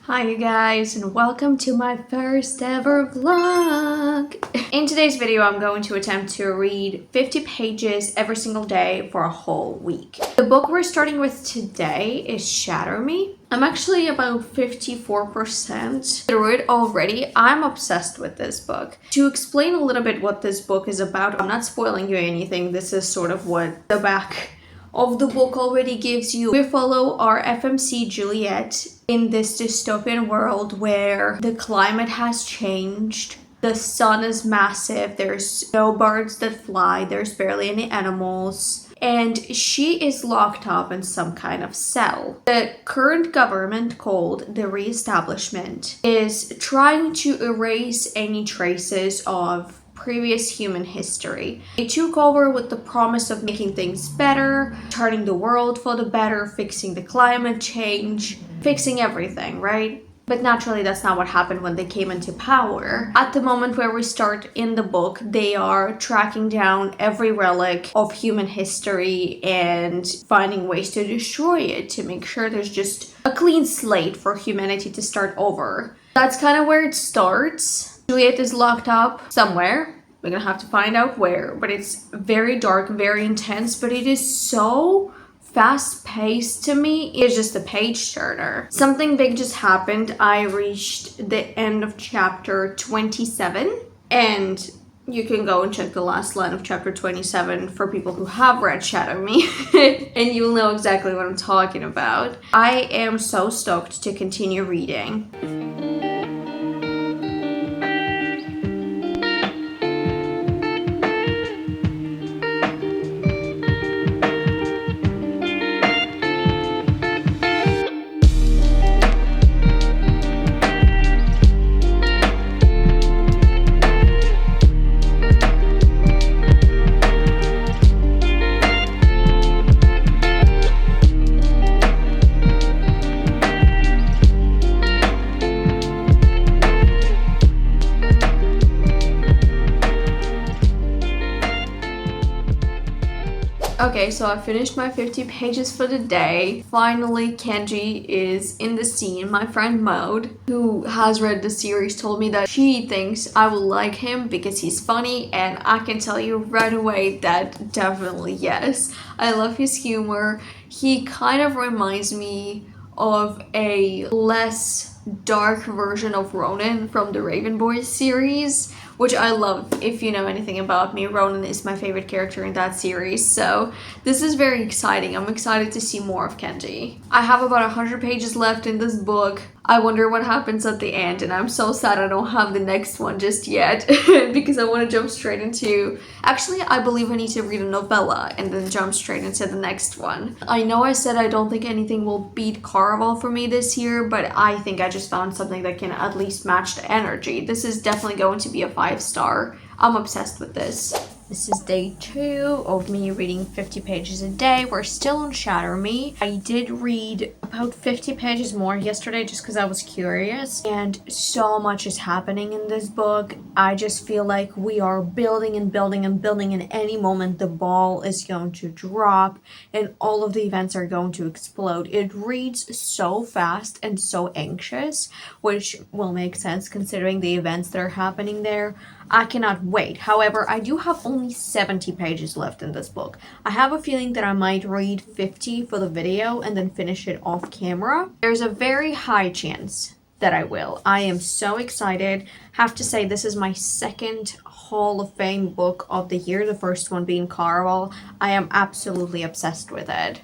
Hi you guys, and welcome to my first ever vlog. In today's video I'm going to attempt to read 50 pages every single day for a whole week. The book we're starting with today is Shatter Me. I'm actually about 54% through it already. I'm obsessed with this book. To explain a little bit what this book is about, I'm not spoiling you anything. This is sort of what the back of the book already gives you. We follow our FMC Juliet in this dystopian world where the climate has changed. The sun is massive. There's no birds that fly. There's barely any animals. And she is locked up in some kind of cell. The current government, called the Reestablishment, is trying to erase any traces of previous human history. They took over with the promise of making things better, turning the world for the better, fixing the climate change, fixing everything, right? But naturally, that's not what happened when they came into power. At the moment where we start in the book, they are tracking down every relic of human history and finding ways to destroy it, to make sure there's just a clean slate for humanity to start over. That's kind of where it starts. Juliet is locked up somewhere. We're gonna have to find out where, but it's very dark, very intense, but it is so fast-paced to me. It's just a page turner. Something big just happened. I reached the end of chapter 27, and you can go and check the last line of chapter 27 for people who have read Shatter Me, and you'll know exactly what I'm talking about. I am so stoked to continue reading. Okay, so I finished my 50 pages for the day. Finally, Kenji is in the scene. My friend Maud, who has read the series, told me that she thinks I will like him because he's funny, and I can tell you right away that definitely yes. I love his humor. He kind of reminds me of a less dark version of Ronan from the Raven Boys series, which I love. If you know anything about me, Ronan is my favorite character in that series, so this is very exciting. I'm excited to see more of Kenji. I have about 100 pages left in this book. I wonder what happens at the end, and I'm so sad I don't have the next one just yet because I want to jump straight into... Actually, I believe I need to read a novella and then jump straight into the next one. I know I said I don't think anything will beat Caraval for me this year, but I think I just found something that can at least match the energy. This is definitely going to be a 5-star. I'm obsessed with this. This is day 2 of me reading 50 pages a day. We're still on Shatter Me. I did read about 50 pages more yesterday just because I was curious, and so much is happening in this book. I just feel like we are building and building and building, and any moment the ball is going to drop and all of the events are going to explode. It reads so fast and so anxious, which will make sense considering the events that are happening there. I cannot wait. However, I do have only 70 pages left in this book. I have a feeling that I might read 50 for the video and then finish it off camera. There's a very high chance that I will. I am so excited. Have to say, this is my second Hall of Fame book of the year, the first one being Caraval. I am absolutely obsessed with it.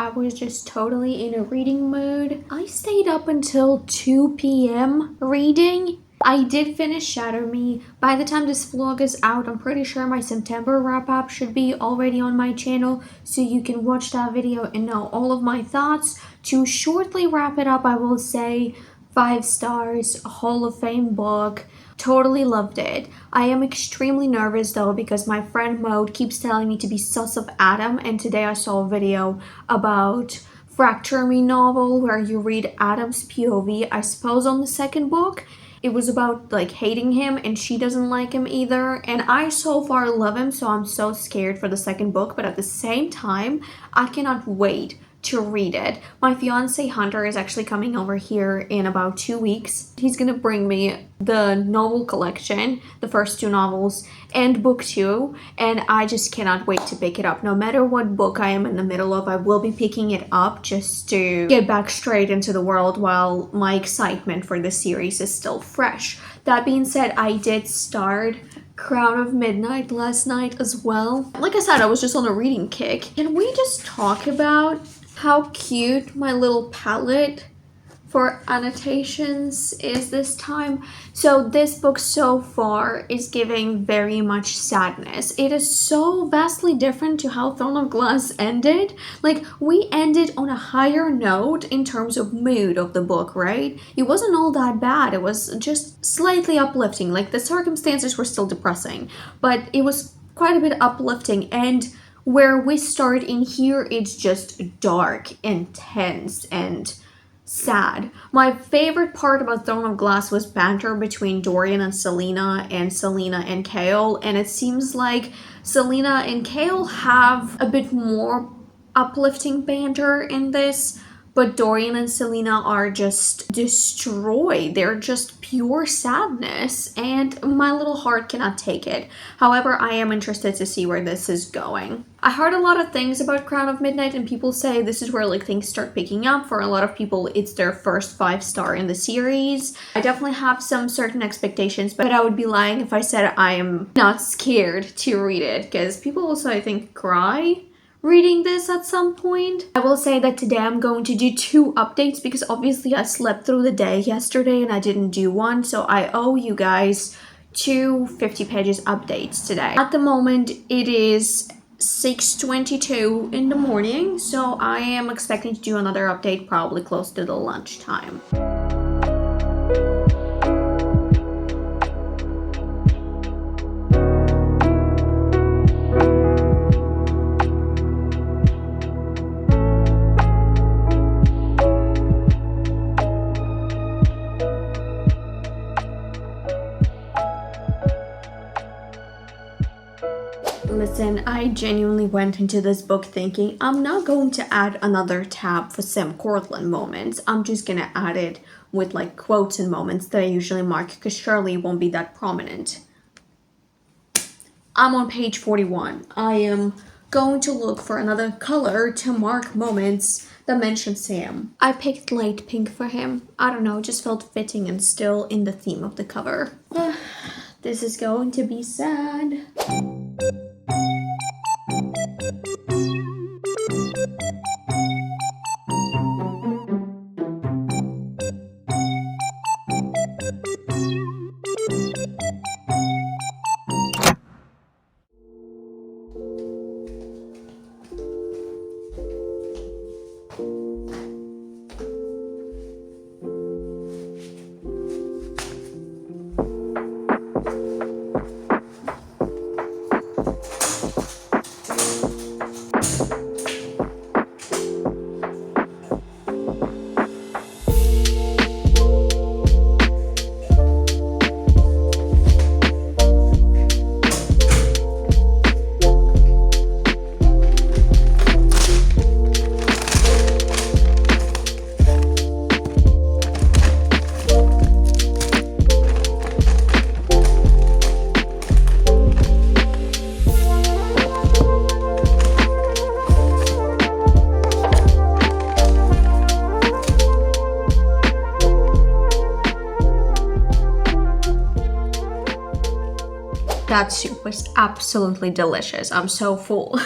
I was just totally in a reading mood. I stayed up until 2 p.m. reading. I did finish Shadow Me. By the time this vlog is out, I'm pretty sure my September wrap-up should be already on my channel, so you can watch that video and know all of my thoughts. To shortly wrap it up, I will say 5 stars, a Hall of Fame book. Totally loved it. I am extremely nervous though because my friend Mode keeps telling me to be sus of Adam, and today I saw a video about Fracture Me novel where you read Adam's POV, I suppose on the second book. It was about like hating him and she doesn't like him either, and I so far love him, so I'm so scared for the second book, but at the same time I cannot wait to read it. My fiance Hunter is actually coming over here in about 2 weeks. He's gonna bring me the novel collection, the first 2 novels, and booktube, and I just cannot wait to pick it up. No matter what book I am in the middle of, I will be picking it up just to get back straight into the world while my excitement for the series is still fresh. That being said, I did start Crown of Midnight last night as well. Like I said, I was just on a reading kick. Can we just talk about how cute my little palette for annotations is this time? So this book so far is giving very much sadness. It is so vastly different to how Throne of Glass ended. Like, we ended on a higher note in terms of mood of the book, right? It wasn't all that bad. It was just slightly uplifting. Like, the circumstances were still depressing, but it was quite a bit uplifting. And where we start in here, it's just dark and tense and sad. My favorite part about Throne of Glass was banter between Dorian and Selena and Kale, and it seems like Selena and Kale have a bit more uplifting banter in this, but Dorian and Selena are just destroyed. They're just pure sadness, and my little heart cannot take it. However, I am interested to see where this is going. I heard a lot of things about Crown of Midnight, and people say this is where like things start picking up. For a lot of people, it's their first 5-star in the series. I definitely have some certain expectations, but I would be lying if I said I am not scared to read it, because people also, I think, cry reading this at some point. I will say that today I'm going to do 2 updates because obviously I slept through the day yesterday and I didn't do one, so I owe you guys 2 50 pages updates today. At the moment it is 6:22 in the morning, so I am expecting to do another update probably close to the lunchtime. Listen, I genuinely went into this book thinking I'm not going to add another tab for Sam Cortland moments. I'm just gonna add it with like quotes and moments that I usually mark because surely it won't be that prominent. I'm on page 41. I am going to look for another color to mark moments that mention Sam. I picked light pink for him. I don't know, it just felt fitting and still in the theme of the cover. This is going to be sad. That soup was absolutely delicious. I'm so full.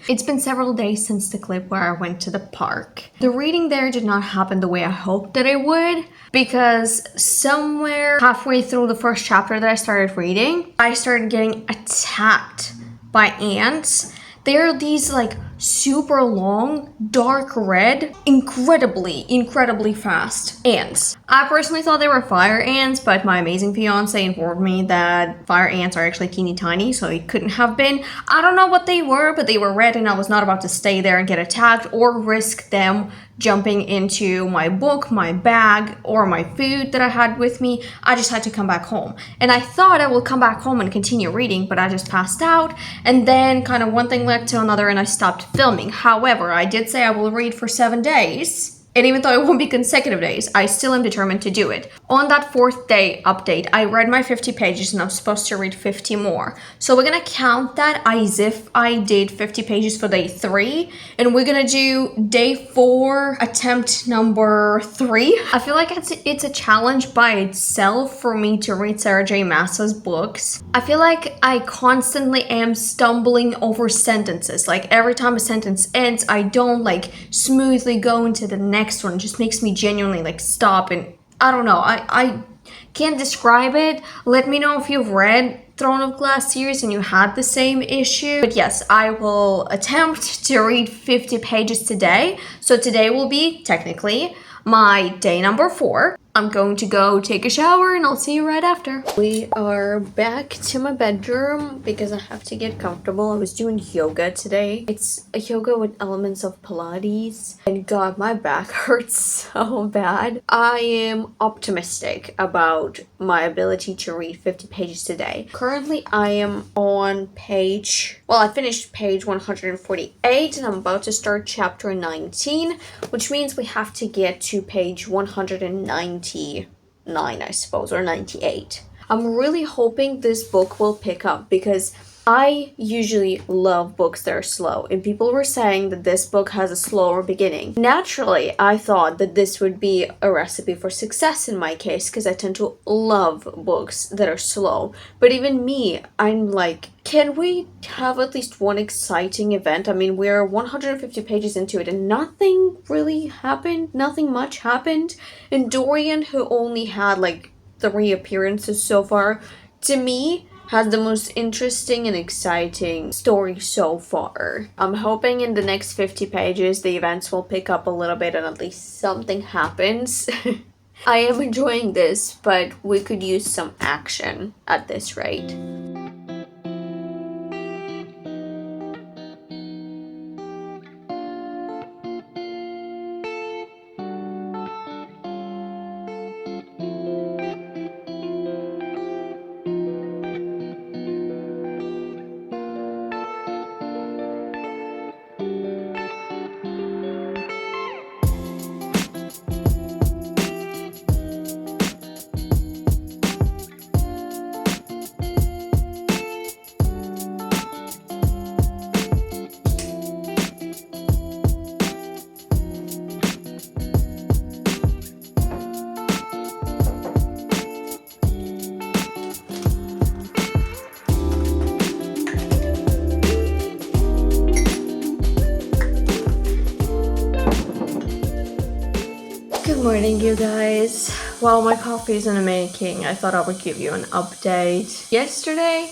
It's been several days since the clip where I went to the park. The reading there did not happen the way I hoped that it would, because somewhere halfway through the first chapter that I started reading, I started getting attacked by ants. They're these like super long, dark red, incredibly fast ants. I personally thought they were fire ants, but my amazing fiance informed me that fire ants are actually teeny tiny, so it couldn't have been. I don't know what they were, but they were red and I was not about to stay there and get attacked or risk them jumping into my book, my bag, or my food that I had with me. I just had to come back home. And I thought I would come back home and continue reading, but I just passed out. And then kind of one thing led to another and I stopped filming. However, I did say I will read for 7 days. And even though it won't be consecutive days, I still am determined to do it. On that 4th day update, I read my 50 pages and I'm supposed to read 50 more. So we're gonna count that as if I did 50 pages for day 3. And we're gonna do day 4, attempt number 3. I feel like it's a challenge by itself for me to read Sarah J. Maas's books. I feel like I constantly am stumbling over sentences. Like every time a sentence ends, I don't like smoothly go into the next one. It just makes me genuinely like stop, and I don't know, I can't describe it. Let me know if you've read Throne of Glass series and you had the same issue. But yes, I will attempt to read 50 pages today. So today will be technically my day number 4. I'm going to go take a shower and I'll see you right after. We are back to my bedroom because I have to get comfortable. I was doing yoga today. It's a yoga with elements of Pilates, and God, my back hurts so bad. I am optimistic about my ability to read 50 pages today. Currently, I am on I finished page 148 and I'm about to start chapter 19, which means we have to get to page 199, I suppose, or 98. I'm really hoping this book will pick up because I usually love books that are slow, and people were saying that this book has a slower beginning. Naturally, I thought that this would be a recipe for success in my case because I tend to love books that are slow. But even me, I'm like, can we have at least one exciting event? I mean, we're 150 pages into it and nothing really happened. Nothing much happened. And Dorian, who only had like 3 appearances so far, to me, has the most interesting and exciting story so far. I'm hoping in the next 50 pages the events will pick up a little bit and at least something happens. I am enjoying this, but we could use some action at this rate. Good morning, you guys. While my coffee is in the making, I thought I would give you an update. Yesterday,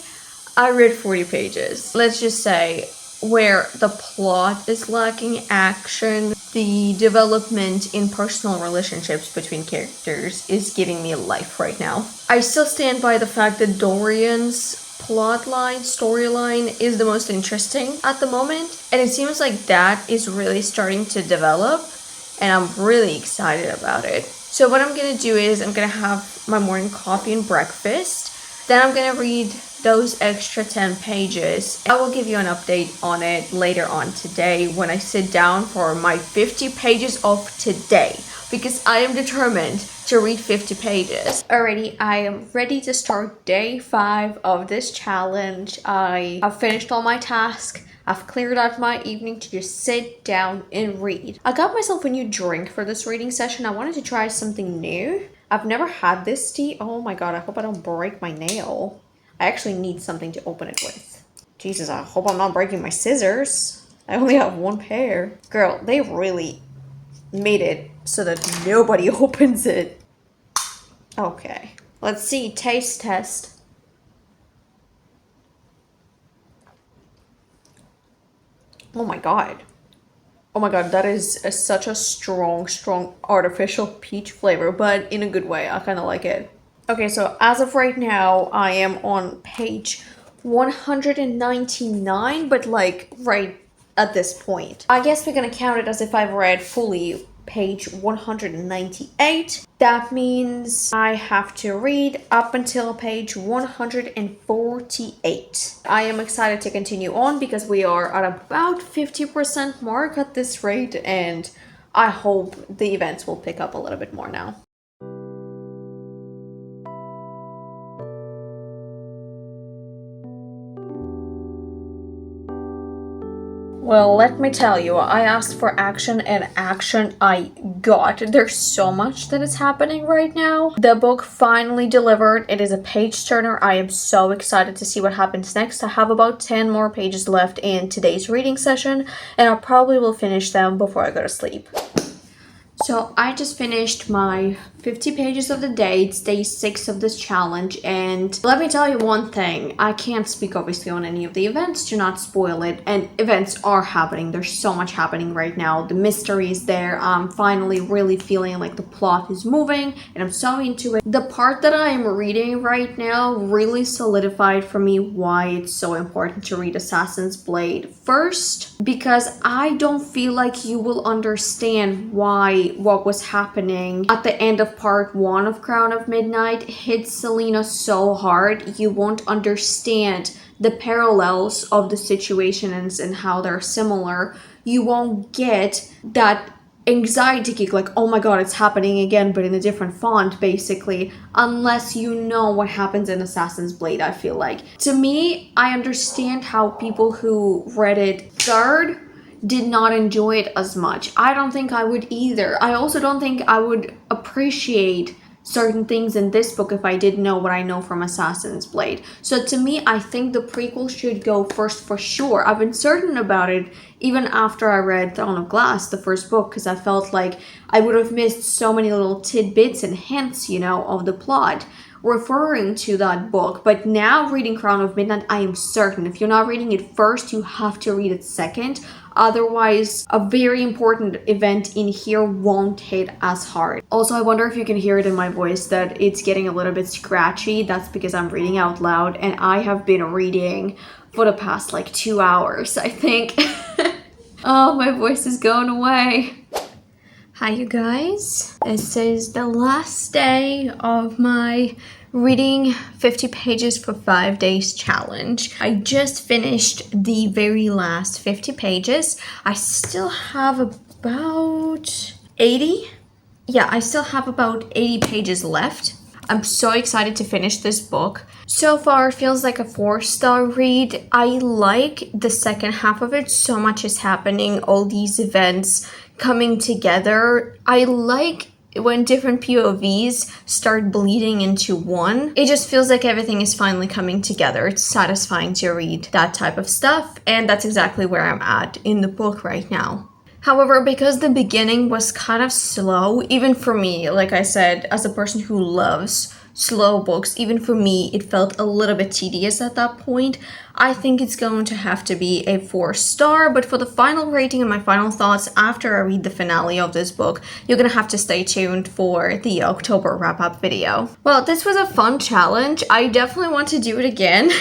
I read 40 pages. Let's just say where the plot is lacking action, the development in personal relationships between characters is giving me life right now. I still stand by the fact that Dorian's storyline is the most interesting at the moment, and it seems like that is really starting to develop, and I'm really excited about it. So what I'm gonna do is I'm gonna have my morning coffee and breakfast, then I'm gonna read those extra 10 pages. I will give you an update on it later on today when I sit down for my 50 pages of today, because I am determined to read 50 pages. Alrighty, I am ready to start day 5 of this challenge. I have finished all my tasks. I've cleared out my evening to just sit down and read. I got myself a new drink for this reading session. I wanted to try something new. I've never had this tea. Oh my god, I hope I don't break my nail. I actually need something to open it with. Jesus, I hope I'm not breaking my scissors. I only have one pair. Girl, they really made it so that nobody opens it. Okay. Let's see. Taste test. Oh my god. Oh my god, that is such a strong artificial peach flavor, but in a good way. I kind of like it. Okay, so as of right now, I am on page 199, but like right at this point. I guess we're gonna count it as if I've read fully page 198. That means I have to read up until page 148. I am excited to continue on because we are at about 50% mark at this rate, and I hope the events will pick up a little bit more now. Well, let me tell you, I asked for action and action I got. There's so much that is happening right now. The book finally delivered. It is a page turner. I am so excited to see what happens next. I have about 10 more pages left in today's reading session, and I probably will finish them before I go to sleep. So I just finished my 50 pages of the day. It's day 6 of this challenge, and let me tell you one thing. I can't speak obviously on any of the events to not spoil it, and events are happening. There's so much happening right now. The mystery is there. I'm finally really feeling like the plot is moving, and I'm so into it. The part that I am reading right now really solidified for me why it's so important to read Assassin's Blade first, because I don't feel like you will understand why what was happening at the end of part 1 of Crown of Midnight hit Selena so hard. You won't understand the parallels of the situations and how they're similar. You won't get that anxiety kick, like, oh my god, it's happening again, but in a different font, basically, unless you know what happens in Assassin's Blade, I feel like. To me, I understand how people who read it third did not enjoy it as much. I don't think I would either. I also don't think I would appreciate certain things in this book if I didn't know what I know from Assassin's Blade. So to me, I think the prequel should go first for sure. I've been certain about it even after I read Throne of Glass, the first book, because I felt like I would have missed so many little tidbits and hints, you know, of the plot referring to that book. But now reading Crown of Midnight, I am certain if you're not reading it first, you have to read it second. Otherwise, a very important event in here won't hit as hard. Also, I wonder if you can hear it in my voice that it's getting a little bit scratchy. That's because I'm reading out loud, and I have been reading for the past like 2 hours, I think. Oh, my voice is going away. Hi, you guys. This is the last day of my reading 50 pages for 5 days challenge. I just finished the very last 50 pages. I still have about 80. Yeah, I still have about 80 pages left. I'm so excited to finish this book. So far, it feels like a 4-star read. I like the second half of it. So much is happening. All these events coming together. I like when different POVs start bleeding into one. It just feels like everything is finally coming together. It's satisfying to read that type of stuff, and that's exactly where I'm at in the book right now. However, because the beginning was kind of slow, even for me, like I said, as a person who loves slow books, even for me, it felt a little bit tedious at that point. I think it's going to have to be a 4-star, but for the final rating and my final thoughts after I read the finale of this book, you're gonna have to stay tuned for the October wrap-up video. Well, this was a fun challenge. I definitely want to do it again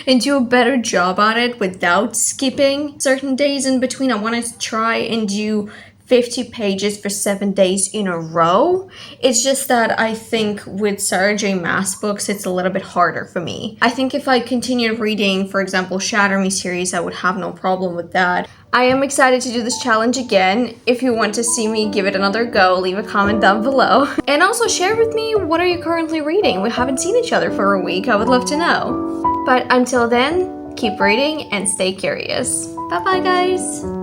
and do a better job at it without skipping certain days in between. I want to try and do 50 pages for 7 days in a row. It's just that I think with Sarah J. Maas books, it's a little bit harder for me. I think if I continued reading, for example, Shatter Me series, I would have no problem with that. I am excited to do this challenge again. If you want to see me give it another go, leave a comment down below. And also share with me, what are you currently reading? We haven't seen each other for a week. I would love to know. But until then, keep reading and stay curious. Bye bye, guys.